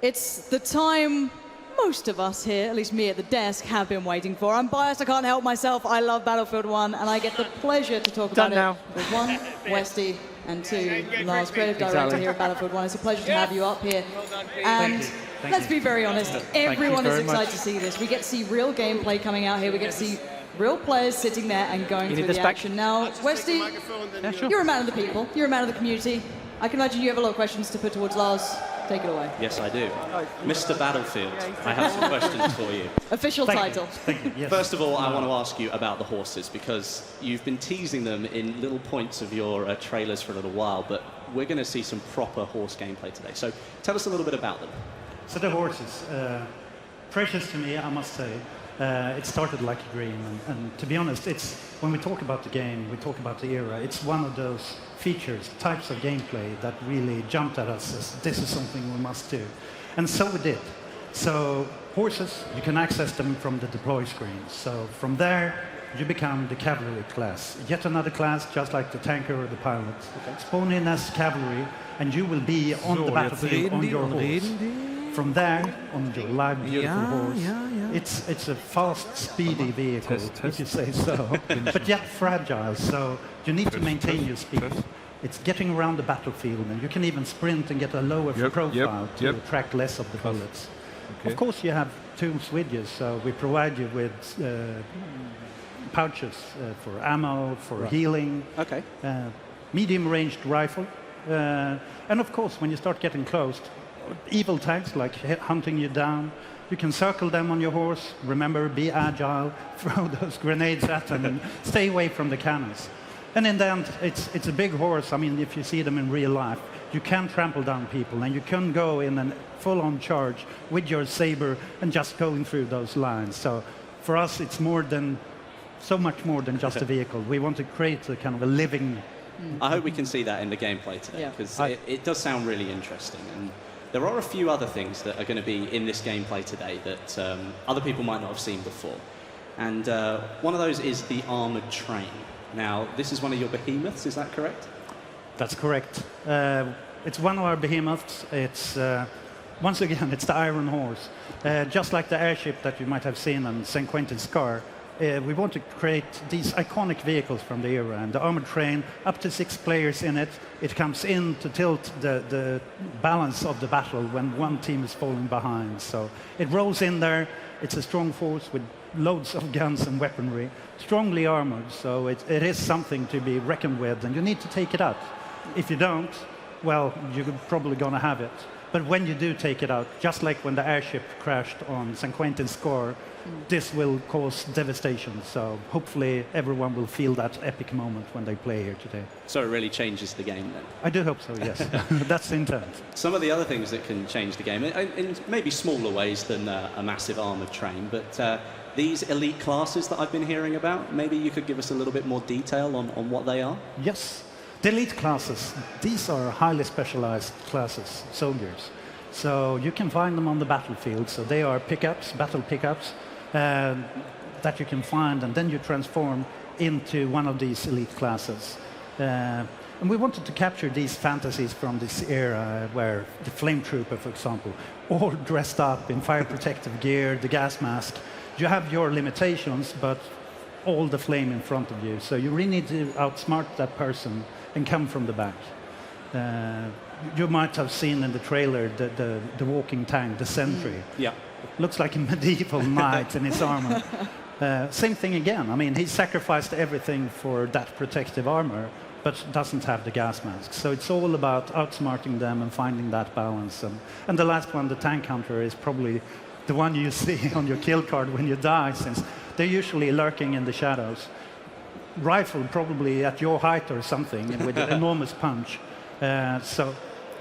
It's the time most of us here, at least me at the desk, have been waiting for. I'm biased, I can't help myself. I love Battlefield 1, and I get the pleasure to talk about it with 1, Westy, and 2, Lars, creative director here at Battlefield 1. It's a pleasure to have you up here. And let's be very honest, everyone is excited to see this. We get to see real gameplay coming out here. We get to see real players sitting there and going through the action. Now, Westy, you're a man of the people. You're a man of the community. I can imagine you have a lot of questions to put towards Lars. Take it away. Yes, I do. Mr. Battlefield, I have some questions for you. Official title. Thank you. Yes. First of all, I want to ask you about the horses, because you've been teasing them in little points of your trailers for a little while, but we're going to see some proper horse gameplay today. So tell us a little bit about them. So the horses, precious to me, I must say. It started like a dream, and to be honest, it's when we talk about the game, we talk about the era. It's one of those features, types of gameplay that really jumped at us as this is something we must do, and so we did. So horses, you can access them from the deploy screen. So from there, you become the cavalry class, yet another class, just like the tanker or the pilot. Spawn in as cavalry, and you will be on the battlefield on your horse. From there, on your live, beautiful horse, it's a fast, speedy vehicle, if you say so, but yet fragile, so you need to maintain your speed. It's getting around the battlefield, and you can even sprint and get a lower profile to attract less of the bullets. Of course, you have 2 switches, so we provide you with pouches for ammo, for healing, medium-ranged rifle, and of course, when you start getting close, evil tanks like hunting you down, you can circle them on your horse. Remember, be agile, throw those grenades at them, and stay away from the cannons. And in the end, it's a big horse. I mean, if you see them in real life, you can trample down people, and you can go in a full-on charge with your saber and just going through those lines. So for us, it's so much more than just a vehicle. We want to create a kind of a living... I hope we can see that in the gameplay today, because it does sound really interesting. And there are a few other things that are going to be in this gameplay today that other people might not have seen before. And one of those is the armoured train. Now, this is one of your behemoths, is that correct? That's correct. It's one of our behemoths. It's, once again, it's the Iron Horse. Just like the airship that you might have seen on St. Quentin's Scar, we want to create these iconic vehicles from the era, and the armored train, up to 6 players in it. It comes in to tilt the balance of the battle when one team is falling behind. So it rolls in there. It's a strong force with loads of guns and weaponry, strongly armored, so it is something to be reckoned with, and you need to take it out. If you don't, well, you're probably going to have it. But when you do take it out, just like when the airship crashed on St. Quentin's Scar, this will cause devastation. So hopefully everyone will feel that epic moment when they play here today. So it really changes the game then? I do hope so, yes. That's the intent. Some of the other things that can change the game, in maybe smaller ways than a massive armoured train, but these elite classes that I've been hearing about, maybe you could give us a little bit more detail on what they are? Yes. The elite classes, these are highly specialized classes, soldiers. So you can find them on the battlefield. So they are pickups, battle pickups, that you can find, and then you transform into one of these elite classes. And we wanted to capture these fantasies from this era where the flame trooper, for example, all dressed up in fire protective gear, the gas mask. You have your limitations, but all the flame in front of you. So you really need to outsmart that person and come from the back. You might have seen in the trailer the walking tank, the sentry. Yeah. Looks like a medieval knight in his armor. Same thing again. I mean, he sacrificed everything for that protective armor, but doesn't have the gas mask. So it's all about outsmarting them and finding that balance. And the last one, the tank hunter, is probably the one you see on your kill card when you die, since they're usually lurking in the shadows. Rifle probably at your height or something, with an enormous punch. So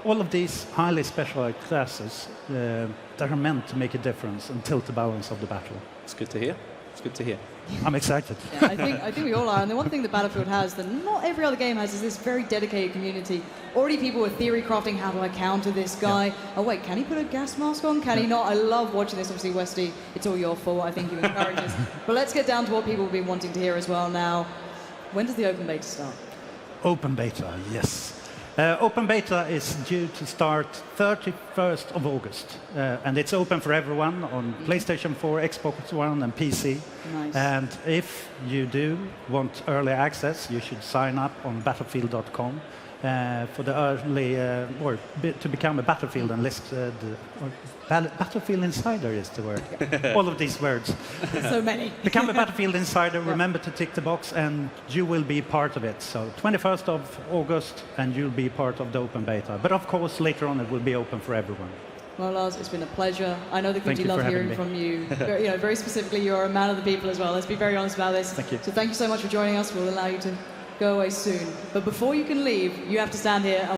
all of these highly specialized classes that are meant to make a difference and tilt the balance of the battle. It's good to hear. It's good to hear. I'm excited. Yeah, I think we all are. And the one thing that Battlefield has that not every other game has is this very dedicated community. Already people were theory crafting, how do I counter this guy? Yeah. Oh wait, can he put a gas mask on? Can he not? I love watching this. Obviously, Westy, it's all your fault. I think you encourage this. But let's get down to what people have been wanting to hear as well now. When does the open beta start? Open beta, yes. Open beta is due to start 31st of August, and it's open for everyone on PlayStation 4, Xbox One, and PC. Nice. And if you do want early access, you should sign up on battlefield.com for the early, to become a Battlefield enlisted, Battlefield Insider is the word. All of these words. So many. Become a Battlefield Insider, remember to tick the box, and you will be part of it. So 21st of August, and you'll be part of the open beta. But of course, later on, it will be open for everyone. Well, Lars, it's been a pleasure. I know the community Thank you love for hearing having from you. Very specifically, you're a man of the people as well. Let's be very honest about this. Thank you. So thank you so much for joining us. We'll allow you to go away soon. But before you can leave, you have to stand here.